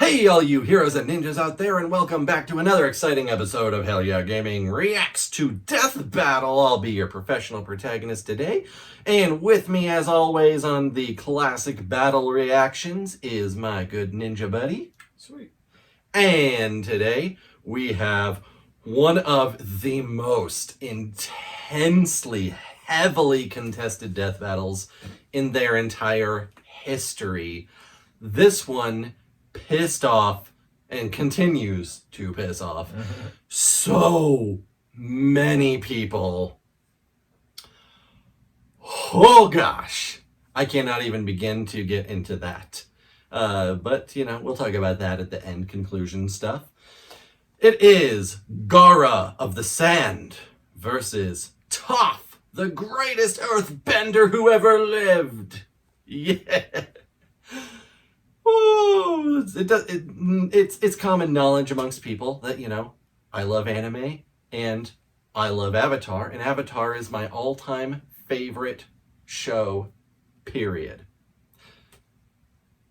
Hey, all you heroes and ninjas out there, and welcome back to another exciting episode of Hell Yeah Gaming Reacts to Death Battle. I'll be your professional protagonist today, and with me, as always, on the classic battle reactions is my good ninja buddy. Sweet. And today, we have one of the most intensely, heavily contested death battles in their entire history. This one pissed off and continues to piss off so many people. Oh gosh, I cannot even begin to get into that. But you know, we'll talk about that at the end conclusion stuff. It is Gaara of the Sand versus Toph, the greatest earthbender who ever lived. Yeah. Ooh, it's common knowledge amongst people that, you know, I love anime and I love Avatar, and Avatar is my all-time favorite show, period.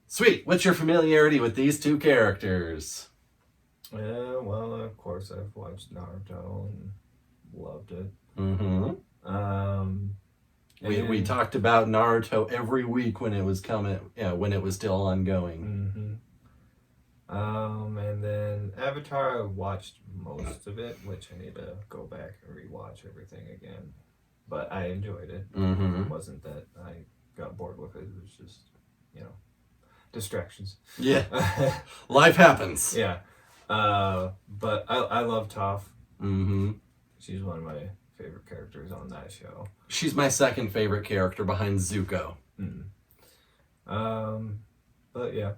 Sweet, what's your familiarity with these two characters? Yeah, well, of course I've watched Naruto and loved it. We talked about Naruto every week when it was coming, when it was still ongoing. And then Avatar, I watched most of it, which I need to go back and rewatch everything again. But I enjoyed it. It wasn't that I got bored with it. It was just, you know, distractions. Yeah, life happens. Yeah. But I love Toph. She's one of my favorite characters on that show. She's my second favorite character behind Zuko. But yeah,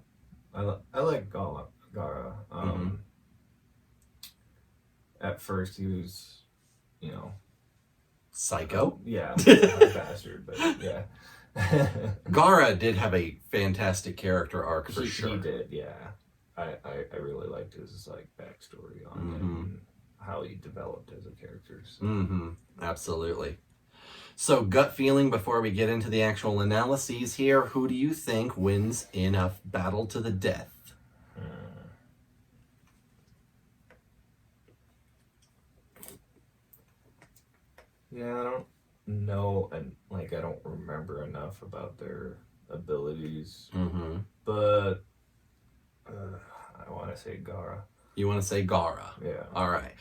I like Gaara. At first he was, you know, psycho. Yeah, a bastard, but yeah. Gaara did have a fantastic character arc for sure. He did, yeah. I really liked his like backstory on him and how he developed as a character. So. Absolutely. So, gut feeling before we get into the actual analyses here, who do you think wins in a battle to the death? Yeah, I don't know, and like I don't remember enough about their abilities. But I want to say Gaara. You want to say Gaara? Yeah. All right.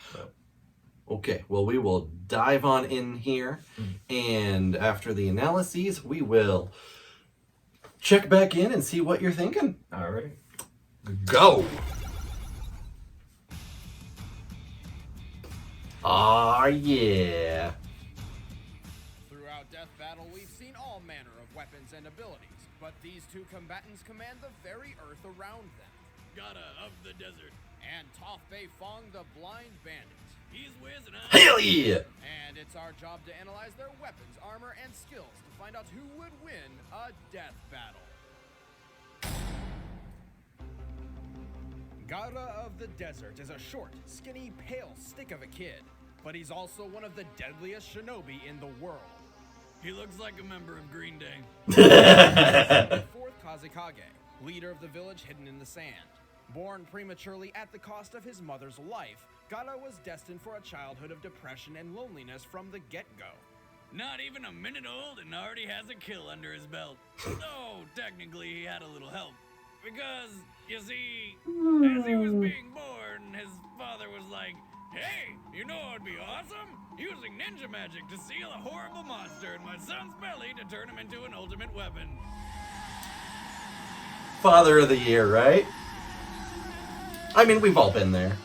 Okay, well, we will dive on in here, and after the analyses, we will check back in and see what you're thinking. All right. Go! Ah, yeah. Throughout Death Battle, we've seen all manner of weapons and abilities, but these two combatants command the very earth around them. Gaara of the Desert and Toph Beifong, the Blind Bandit. He's whizzing up. Hell yeah! And it's our job to analyze their weapons, armor, and skills to find out who would win a death battle. Gaara of the Desert is a short, skinny, pale stick of a kid, but he's also one of the deadliest shinobi in the world. He looks like a member of Green Day. The fourth Kazekage, leader of the village hidden in the sand. Born prematurely at the cost of his mother's life, Gaara was destined for a childhood of depression and loneliness from the get-go. Not even a minute old and already has a kill under his belt. Though, technically, he had a little help. Because, you see, as he was being born, his father was like, "Hey, you know what would be awesome? Using ninja magic to seal a horrible monster in my son's belly to turn him into an ultimate weapon." Father of the year, right? I mean, we've all been there.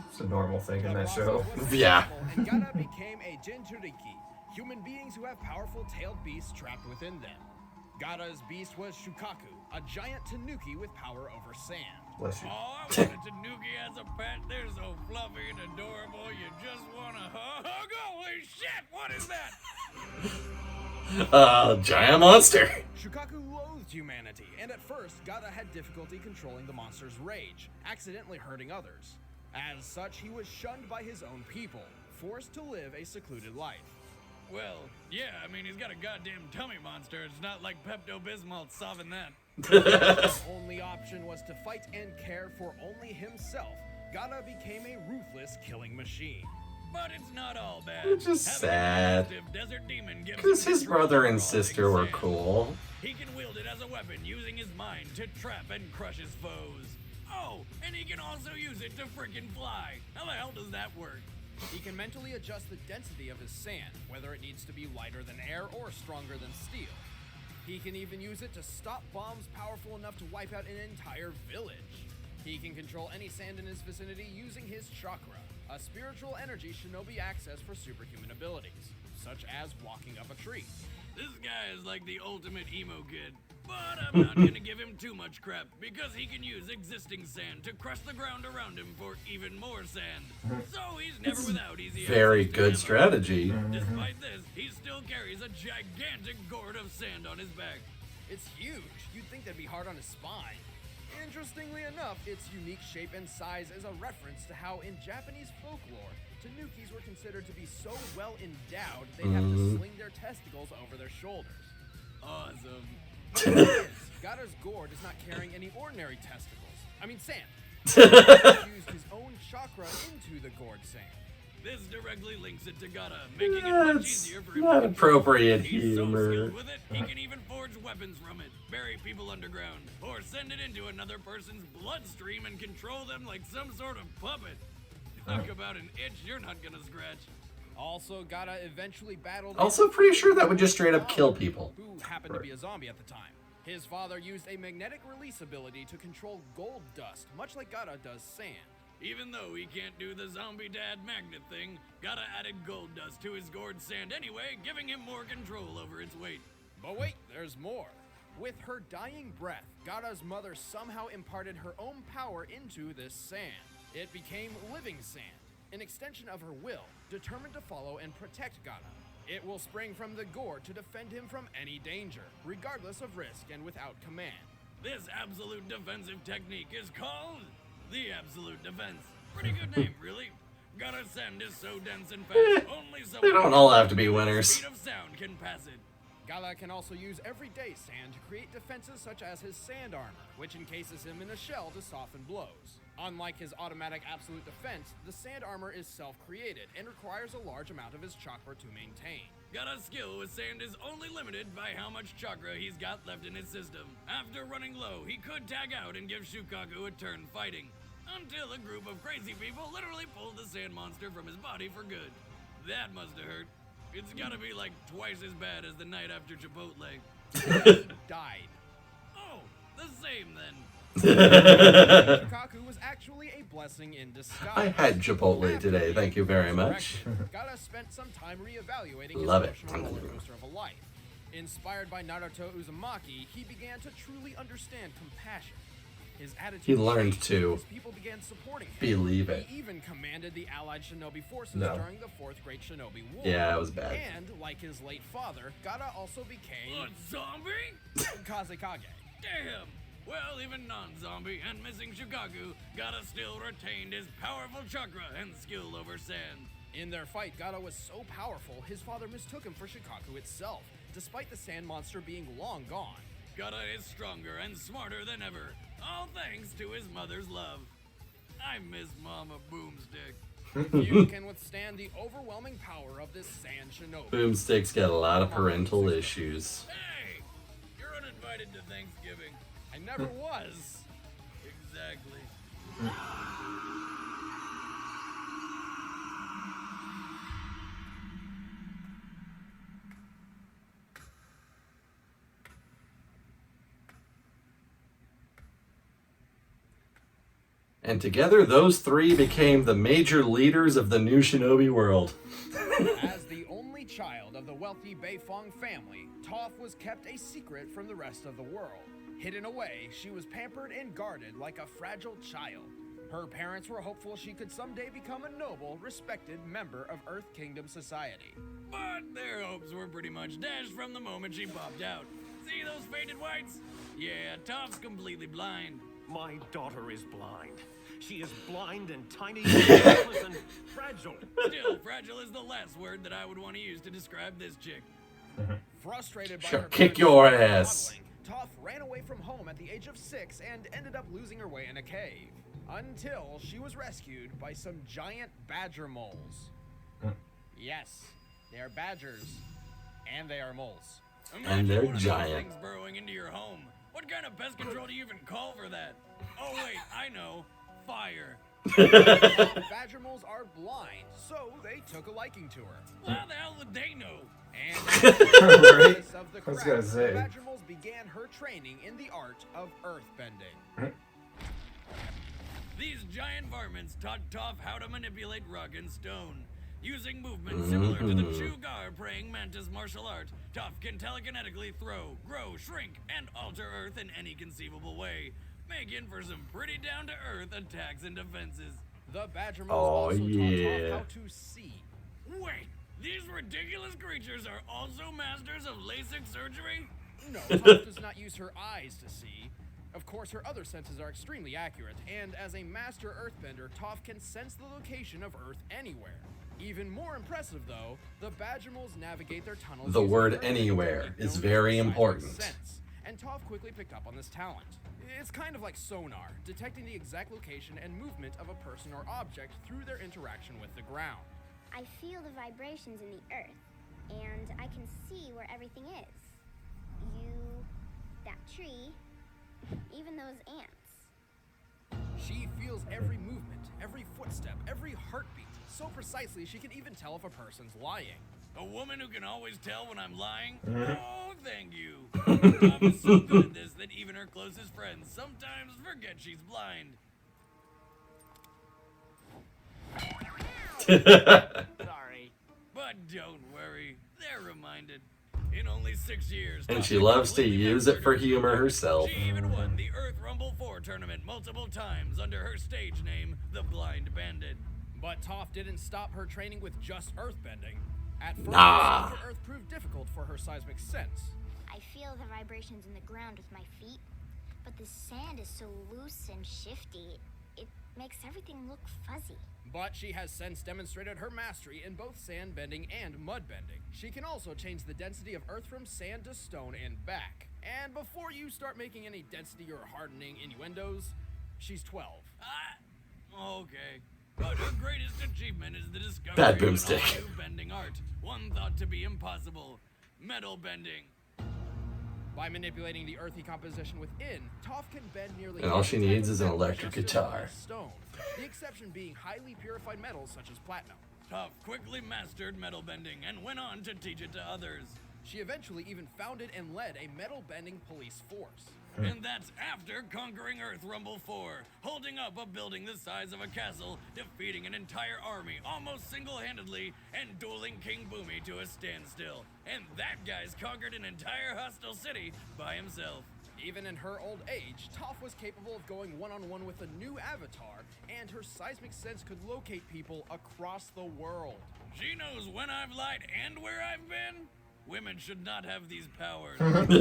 It's a normal thing in that show. Yeah. And Gaara became a Jinchuriki, human beings who have powerful tailed beasts trapped within them. Gaara's beast was Shukaku, a giant tanuki with power over sand. Bless you. Oh, I want a tanuki as a pet. They're so fluffy and adorable. You just want to hug. Holy shit, what is that? Giant monster. Shukaku loathed humanity, and at first, Gaara had difficulty controlling the monster's rage, accidentally hurting others. As such, he was shunned by his own people, forced to live a secluded life. Well, yeah, I mean, he's got a goddamn tummy monster. It's not like Pepto-Bismol solving that. His only option was to fight and care for only himself. Gaara became a ruthless killing machine. But it's not all bad. Which is sad. Because his brother and sister were cool. He can wield it as a weapon, using his mind to trap and crush his foes. Oh, and he can also use it to frickin' fly. How the hell does that work? He can mentally adjust the density of his sand, whether it needs to be lighter than air or stronger than steel. He can even use it to stop bombs powerful enough to wipe out an entire village. He can control any sand in his vicinity using his chakra, a spiritual energy shinobi access for superhuman abilities, such as walking up a tree. This guy is like the ultimate emo kid, but I'm not gonna give him too much crap because he can use existing sand to crush the ground around him for even more sand. So he's never without easy access Very to good ammo. strategy. Despite this, he still carries a gigantic gourd of sand on his back. It's huge. You'd think that'd be hard on his spine. Interestingly enough, its unique shape and size is a reference to how in Japanese folklore, tanukis were considered to be so well endowed they'd have to sling their testicles over their shoulders. Awesome. But the thing is, Gaara's gourd is not carrying any ordinary testicles. I mean sand. He used his own chakra into the gourd sand. This directly links it to Gaara, making it much That's easier for him not to appropriate He's so humor. skilled with it, he can even forge weapons from it, bury people underground, or send it into another person's bloodstream and control them like some sort of puppet. Talk about an itch you're not gonna scratch. Also, Gaara eventually battled... Also pretty sure that would just straight up kill people. Who happened to be a zombie at the time. His father used a magnetic release ability to control gold dust, much like Gaara does sand. Even though he can't do the zombie dad magnet thing, Gaara added gold dust to his gourd sand anyway, giving him more control over its weight. But wait, there's more. With her dying breath, Gaara's mother somehow imparted her own power into this sand. It became living sand, an extension of her will, determined to follow and protect Gaara. It will spring from the gourd to defend him from any danger, regardless of risk and without command. This absolute defensive technique is called the Absolute Defense. Pretty good name, really. Gaara's sand is so dense and fast, only so They don't all have to be winners. speed of sound can pass it. Gaara can also use everyday sand to create defenses such as his sand armor, which encases him in a shell to soften blows. Unlike his automatic absolute defense, the sand armor is self-created and requires a large amount of his chakra to maintain. Gaara's skill with sand is only limited by how much chakra he's got left in his system. After running low, he could tag out and give Shukaku a turn fighting, until a group of crazy people literally pulled the sand monster from his body for good. That must have hurt. It's gotta be like twice as bad as the night after Chipotle. He died. Oh, the same then. Shukaku was actually a blessing in disguise. I had Chipotle today, thank you very much. Gaara spent some time reevaluating his Love it. emotional roller coaster of a life. Inspired by Naruto Uzumaki, he began to truly understand compassion. His attitude He learned changed to as people began supporting him. believe it. He even commanded the Allied Shinobi forces No. during the Fourth Great Shinobi War. Yeah, it was bad. And, like his late father, Gaara also became... A zombie? Kazekage. Damn! Well, even non-zombie and missing Shukaku, Gaara still retained his powerful chakra and skill over sand. In their fight, Gaara was so powerful, his father mistook him for Shukaku itself, despite the sand monster being long gone. Gaara is stronger and smarter than ever, all thanks to his mother's love. I miss Mama Boomstick. Few can withstand the overwhelming power of this sand shinobi. Boomstick's got a lot of parental issues. Hey, you're uninvited to Thanksgiving. I never was. Exactly. And together, those three became the major leaders of the new shinobi world. As the only child of the wealthy Beifong family, Toph was kept a secret from the rest of the world. Hidden away, she was pampered and guarded like a fragile child. Her parents were hopeful she could someday become a noble, respected member of Earth Kingdom society. But their hopes were pretty much dashed from the moment she popped out. See those faded whites? Yeah, Toph's completely blind. My daughter is blind. She is blind and tiny, helpless and fragile. Still, fragile is the last word that I would want to use to describe this chick. Frustrated by Sure, her kick parents' your ass. modeling, Toph ran away from home at the age of 6 and ended up losing her way in a cave. Until she was rescued by some giant badger moles. Yes, they are badgers. And they are moles. And they're Imagine one of those giant. things burrowing into your home. What kind of pest control do you even call for that? Oh wait, I know. Fire. Badger moles are blind, so they took a liking to her. Well, how the hell would they know? And Right? of the I was craft, gonna say. the badger moles began her training in the art of earthbending. These giant varmints taught Toph how to manipulate rock and stone. Using movements similar to the Chugar praying mantis martial art, Toph can telekinetically throw, grow, shrink, and alter Earth in any conceivable way, making for some pretty down-to-earth attacks and defenses. The badger moles also taught Toph yeah. how to see. Wait, these ridiculous creatures are also masters of LASIK surgery? No, Toph does not use her eyes to see. Of course, her other senses are extremely accurate, and as a master earthbender, Toph can sense the location of Earth anywhere. Even more impressive, though, the badger moles navigate their tunnels. The using word an earthbender anywhere technique is known very as seismic important. sense, and Toph quickly picked up on this talent. It's kind of like sonar, detecting the exact location and movement of a person or object through their interaction with the ground. I feel the vibrations in the earth, and I can see where everything is. You, that tree, even those ants. She feels every movement, every footstep, every heartbeat, so precisely she can even tell if a person's lying. A woman who can always tell when I'm lying? Oh, thank you. Toph is so good at this that even her closest friends sometimes forget she's blind. Sorry. But don't worry, they're reminded. In only 6 years, And Toph she loves to completely use it mastered for her humor skill. herself. She even won the Earth Rumble 4 tournament multiple times under her stage name, the Blind Bandit. But Toph didn't stop her training with just earthbending. At first, Nah. the Earth proved difficult for her seismic sense. I feel the vibrations in the ground with my feet, but the sand is so loose and shifty, it makes everything look fuzzy. But she has since demonstrated her mastery in both sand bending and mud bending. She can also change the density of earth from sand to stone and back. And before you start making any density or hardening innuendos, she's 12. Okay. But her greatest achievement is the discovery Bad of an boomstick. all-new bending art, one thought to be impossible: metal bending. By manipulating the earthy composition within, Toph can bend nearly And all she any type needs of is an metal electric just as guitar. well as stone. The exception being highly purified metals such as platinum. Toph quickly mastered metal bending and went on to teach it to others. She eventually even founded and led a metal bending police force. And that's after conquering Earth Rumble 4, holding up a building the size of a castle, defeating an entire army almost single-handedly, and dueling King Boomy to a standstill. And that guy's conquered an entire hostile city by himself. Even in her old age, Toph was capable of going one-on-one with a new avatar, and her seismic sense could locate people across the world. She knows when I've lied and where I've been. Women should not have these powers. I am the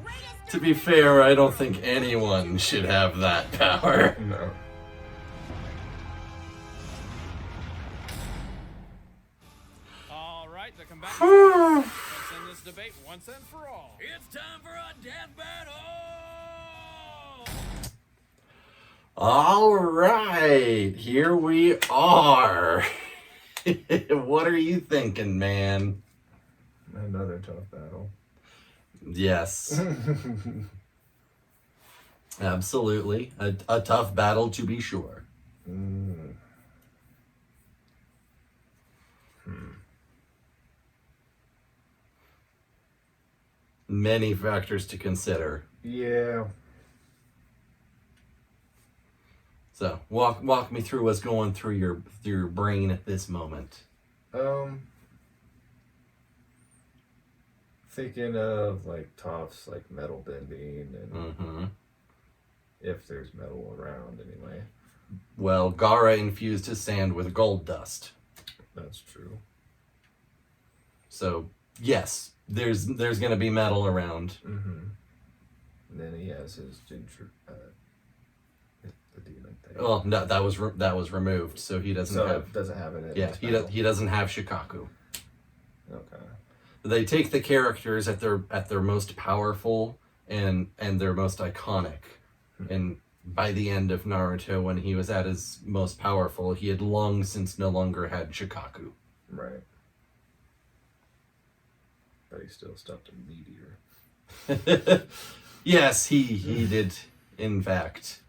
greatest. To be fair, I don't think anyone should have that power. No. All right, the combatants. Let's end this debate once and for all. It's time for a death battle! All right, here we are. What are you thinking, man? Another tough battle. Yes, absolutely. A tough battle to be sure. Many factors to consider. Yeah. So walk me through what's going through your brain at this moment. Thinking of like Toph's like metal bending and Mm-hmm. if there's metal around anyway. Well, Gaara infused his sand with gold dust. That's true. So yes, there's gonna be metal around. Mm-hmm. And then he has his ginger, the demon thing. Well, no, that was removed, so he doesn't So have. it doesn't have it in Yeah, his he battle. doesn't have Shikaku. Okay. they take the characters at their most powerful and their most iconic. And by the end of Naruto, when he was at his most powerful, he had long since no longer had Shikaku. Right. But he still stopped a meteor. Yes, he did, in fact.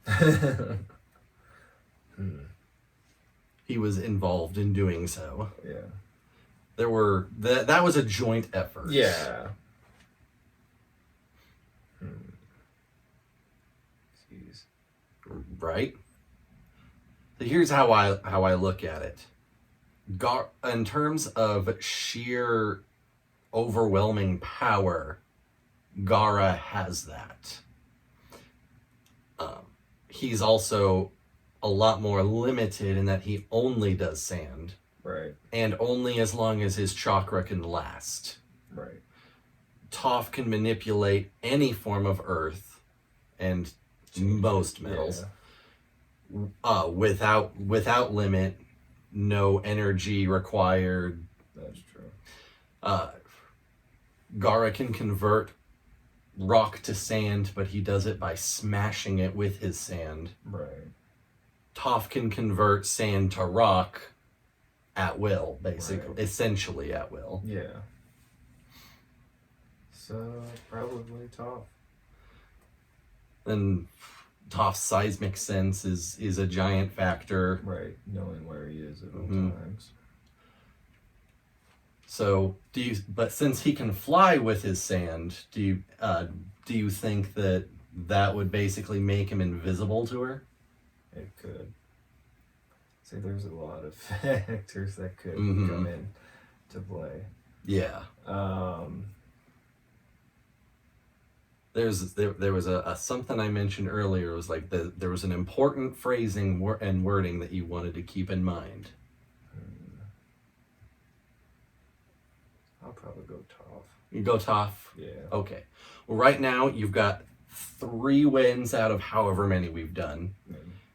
He was involved in doing so. Yeah. There were that was a joint effort. Yeah. Jeez. Right? So here's how I look at it. In terms of sheer overwhelming power, Gaara has that. He's also a lot more limited in that he only does sand. Right. And only as long as his chakra can last. Right. Toph can manipulate any form of earth and most metals. Yeah. Without limit, no energy required. That's true. Gaara can convert rock to sand, but he does it by smashing it with his sand. Right. Toph can convert sand to rock at will, basically. Right. Essentially at will. Yeah. So, probably Toph. And Toph's seismic sense is a giant factor. Right. Knowing where he is at all Mhm. times. So but since he can fly with his sand, do you think that would basically make him invisible to her? It could. See, there's a lot of factors that could Mhm. come in to play. Yeah. There was a something I mentioned earlier. It was like there was an important phrasing and wording that you wanted to keep in mind. I'll probably go Toph. You go Toph. Yeah. Okay. Well, right now you've got 3 wins out of however many we've done.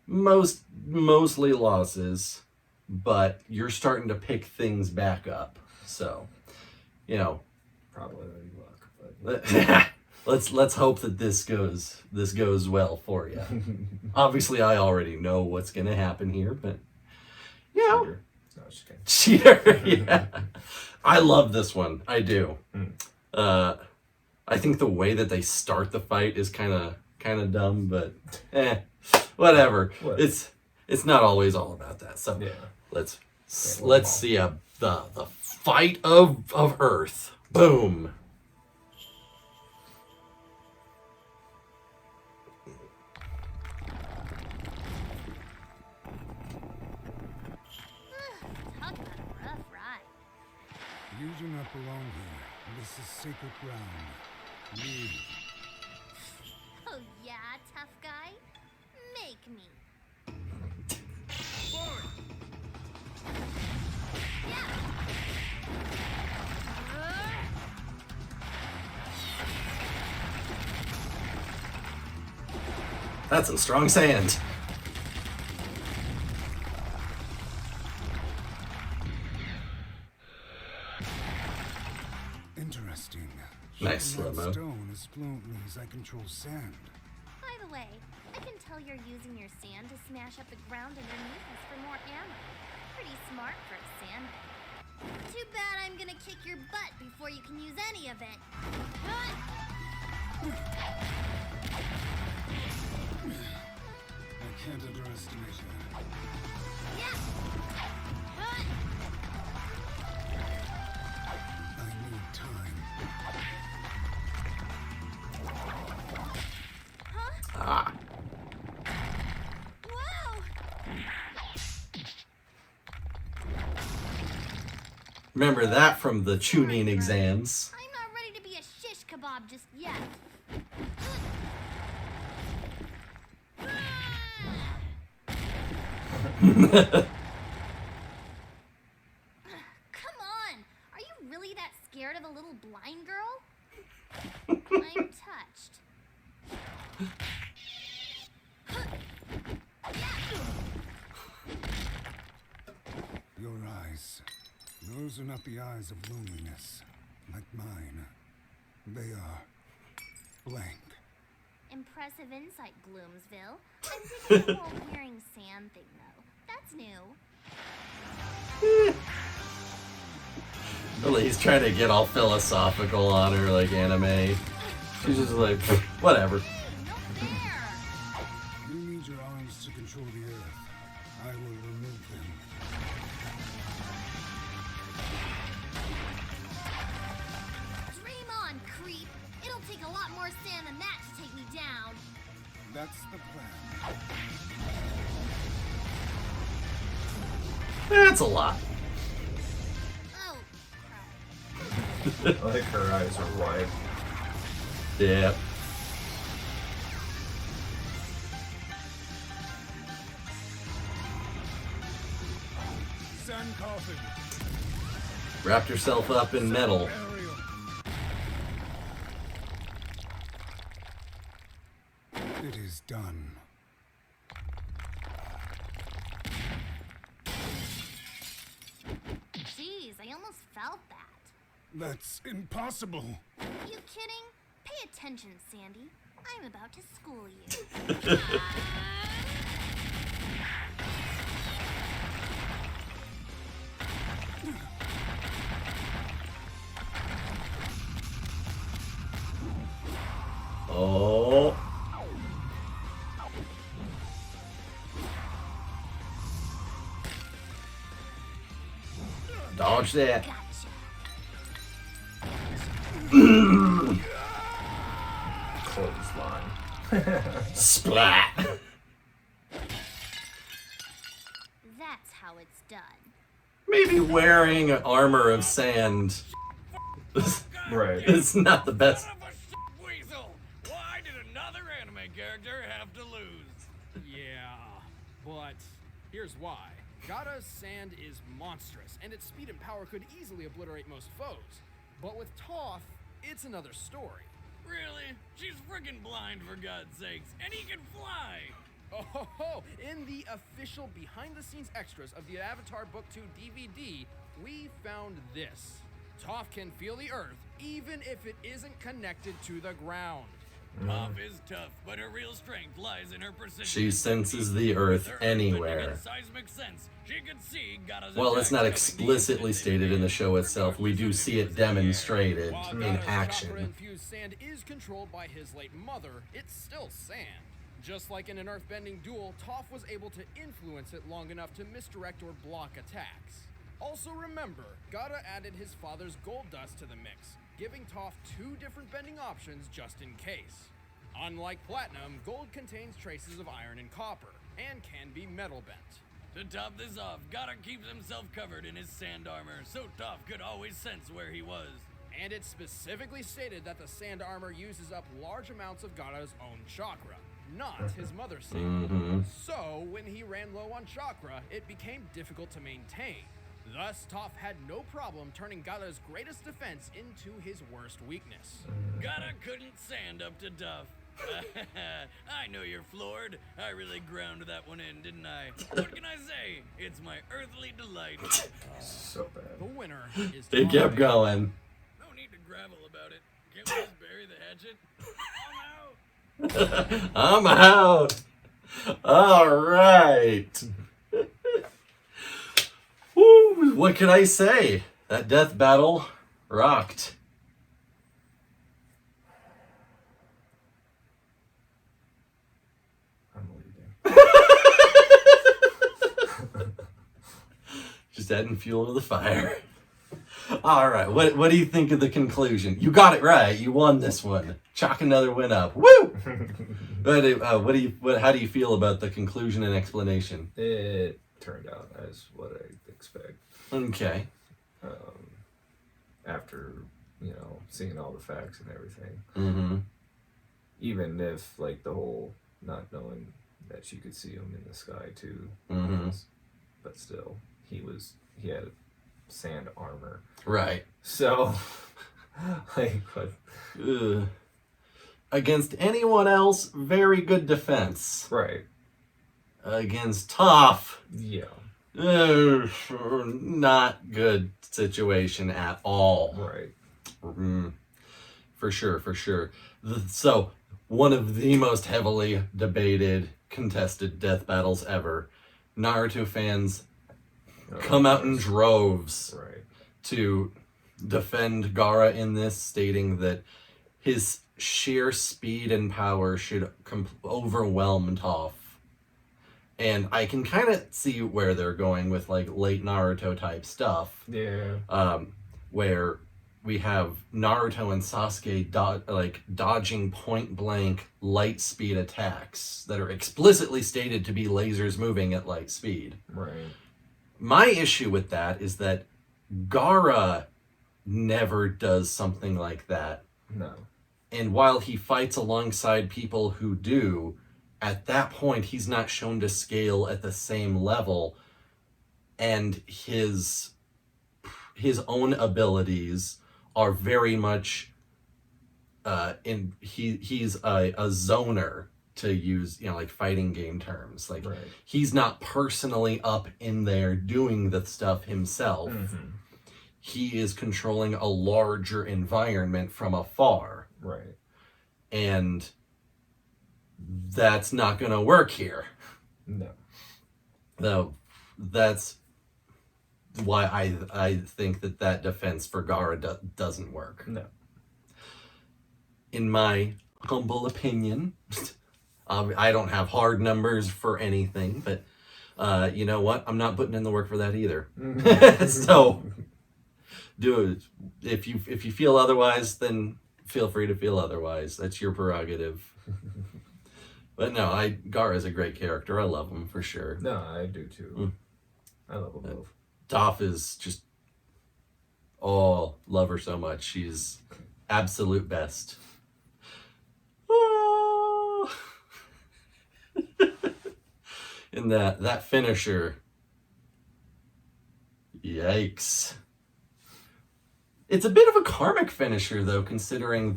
Mostly losses, but you're starting to pick things back up. So, Probably luck, but let's hope that this goes well for you. Obviously, I already know what's going to happen here, but cheater. No, just kidding. cheater. Yeah, I love this one. I do. I think the way that they start the fight is kind of dumb, but whatever. What? It's not always all about that. So Yeah. let's see the fight of Earth. Boom. Talk about a rough ride. You do not belong here. This is sacred ground. Leave. Oh yeah, tough guy? Make me. That's some strong sand. Interesting. Nice Shooting slow-mo. out stone as fluently as I control sand. By the way, I can tell you're using your sand to smash up the ground underneath us for more ammo. Pretty smart for a sand. Too bad I'm gonna kick your butt before you can use any of it. I can't underestimate her. I need time. Ah. Whoa! Remember that from the tuning exams. I'm not ready to be a shish kebab just yet. Come on! Are you really that scared of a little blind girl? I'm touched. Your eyes. Those are not the eyes of loneliness. like mine. They are blank. Impressive insight, Gloomsville. I'm digging the whole wearing sand thing, though. That's new. Really, he's trying to get all philosophical on her, like anime. She's just like, whatever. No fair! You need your arms to control the earth. I will remove them. Dream on, creep. It'll take a lot more sand than that to take me down. That's the plan. That's a lot. Oh, I think her eyes are wide. Yeah. Sand coffin. Wrapped herself up in metal. Burial. It is done. jeez, I almost felt that. That's impossible. You kidding? Pay attention, Sandy. I'm about to school you. Oh. Dodge that. Gotcha. Clothesline. Splat. That's how it's done. Maybe wearing armor of sand Right. is not the best. Son of a shit weasel! Why did another anime character have to lose? Yeah, but here's why. Gaara's sand is monstrous, and its speed and power could easily obliterate most foes. But with Toph, it's another story. Really? She's friggin' blind, for God's sakes, and he can fly! Oh ho ho! In the official behind-the-scenes extras of the Avatar Book 2 DVD, we found this. Toph can feel the earth, even if it isn't connected to the ground. Toph is tough, but her real strength lies in her precision. She senses the earth With her earthbending anywhere. and seismic sense, she can see Gaara's Well, it's not attacks coming explicitly deep stated in the show itself. We do see it demonstrated While in Gaara's action. chakra-infused sand is controlled by his late mother, it's still sand. Just like in an earthbending duel, Toph was able to influence it long enough to misdirect or block attacks. Also remember, Gaara added his father's gold dust to the mix, giving Toph two different bending options just in case. Unlike platinum, gold contains traces of iron and copper, and can be metal bent. To top this off, Gaara keeps himself covered in his sand armor, so Toph could always sense where he was. And it's specifically stated that the sand armor uses up large amounts of Gaara's own chakra, not his mother's sand. So, when he ran low on chakra, it became difficult to maintain. Thus, Toph had no problem turning Gaara's greatest defense into his worst weakness. Gaara couldn't stand up to Toph. I know you're floored. I really ground that one in, didn't I? What can I say? It's my earthly delight. So bad. The winner is It Toph. kept going. No need to gravel about it. Can't we just bury the hatchet? I'm out. I'm out. All right. Woo, what can I say? That death battle rocked. I'm leaving. Just adding fuel to the fire. All right. What do you think of the conclusion? You got it right. You won this one. Chalk another win up. Woo! But how do you feel about the conclusion and explanation? It turned out as what I expect. Okay. After, seeing all the facts and everything. Mm-hmm. Even if, like, the whole not knowing that she could see him in the sky, too. Mm-hmm. But still, he had sand armor. Right. So, like, what? Ugh. Against anyone else, very good defense. Right. Against Toph, Yeah. not good situation at all. Right. For sure, for sure. So, one of the most heavily debated, contested death battles ever. Naruto fans come out in droves to defend Gaara in this, stating that his sheer speed and power should overwhelm Toph. And I can kind of see where they're going with like late Naruto type stuff. Yeah. Where we have Naruto and Sasuke dodging point blank light speed attacks that are explicitly stated to be lasers moving at light speed. Right. My issue with that is that Gaara never does something like that. No. And while he fights alongside people who do, at that point he's not shown to scale at the same level, and his own abilities are very much he's a zoner, to use, like fighting game terms. Like he's not personally up in there doing the stuff himself. He is controlling a larger environment from afar. Right. And that's not going to work here. No. Though that's why I think that defense for Gaara doesn't work. No. In my humble opinion, I don't have hard numbers for anything, but you know what? I'm not putting in the work for that either. So, do it. If you feel otherwise, then feel free to feel otherwise. That's your prerogative. But no, Gaara's a great character. I love him for sure. No, I do too. I love them both. Toph is just, love her so much. She's absolute best. Oh. And that finisher, yikes. It's a bit of a karmic finisher, though, considering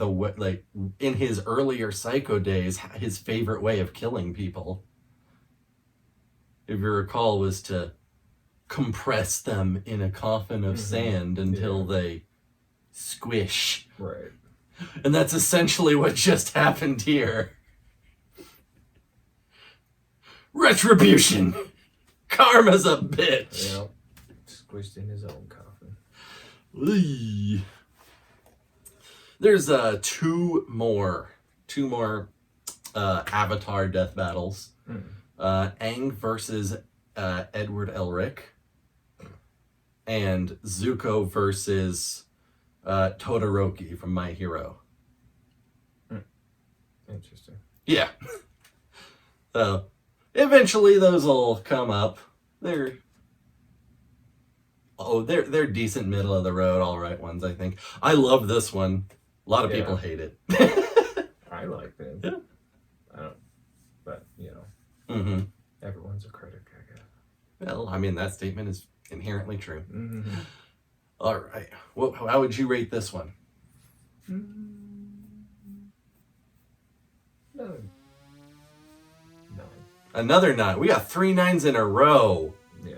in his earlier Psycho days, his favorite way of killing people, if you recall, was to compress them in a coffin of sand until they squish. Right. And that's essentially what just happened here. Retribution. Karma's a bitch. Yep. Squished in his own coffin. Eey. There's two more Avatar death battles. Aang versus Edward Elric, and Zuko versus Todoroki from My Hero. Interesting. Yeah. So eventually those will come up. They're decent middle of the road, all right ones, I think. I love this one. A lot of people hate it. I like it. Yeah. I don't, but Mm-hmm. everyone's a critic, I guess. Well, I mean, that statement is inherently true. Mm-hmm. All right. Well, how would you rate this one? No. Another 9. We got 3 9s in a row. Yeah.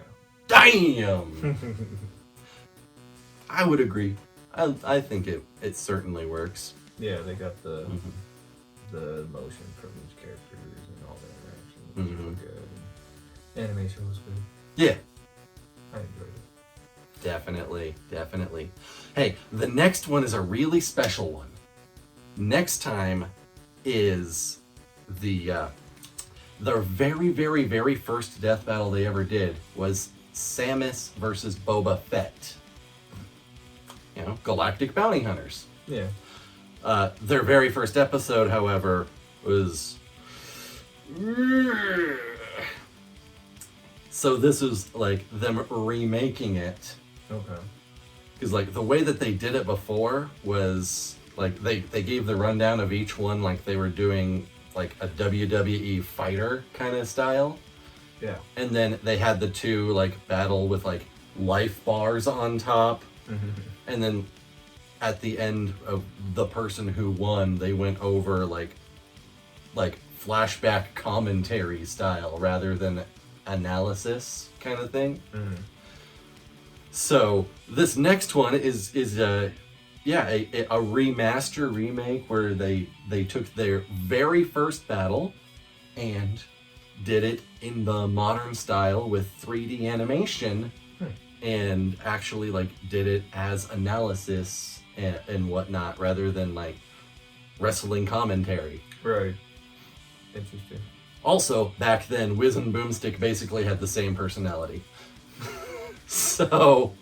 Damn. I would agree. I think it certainly works. Yeah, they got the emotion from each character and all that action. It was really good. And animation was good. Yeah. I enjoyed it. Definitely. Hey, the next one is a really special one. Next time is the very, very, very first death battle they ever did was Samus versus Boba Fett. Galactic bounty hunters. Yeah. Their very first episode, however, was... So this was like them remaking it. Okay. Because the way that they did it before was they gave the rundown of each one like they were doing like a WWE fighter kind of style. Yeah. And then they had the two battle with life bars on top. And then at the end of the person who won, they went over like flashback commentary style rather than analysis kind of thing. So this next one is a remaster remake where they took their very first battle and did it in the modern style with 3D animation and actually like did it as analysis and whatnot rather than like wrestling commentary. Right. Interesting. Also, back then, Wiz and Boomstick basically had the same personality. So,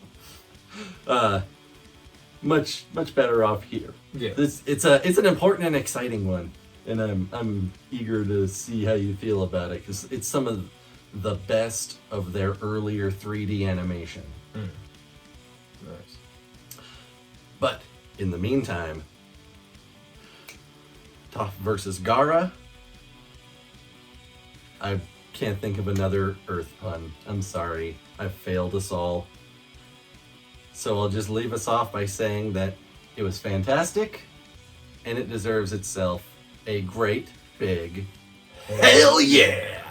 much better off here. Yeah. It's an important and exciting one, and I'm eager to see how you feel about it because it's some of the best of their earlier 3D animation. Nice. But in the meantime, Toph versus Gaara. I can't think of another Earth pun. I'm sorry. I've failed us all. So I'll just leave us off by saying that it was fantastic, and it deserves itself a great big hell yeah!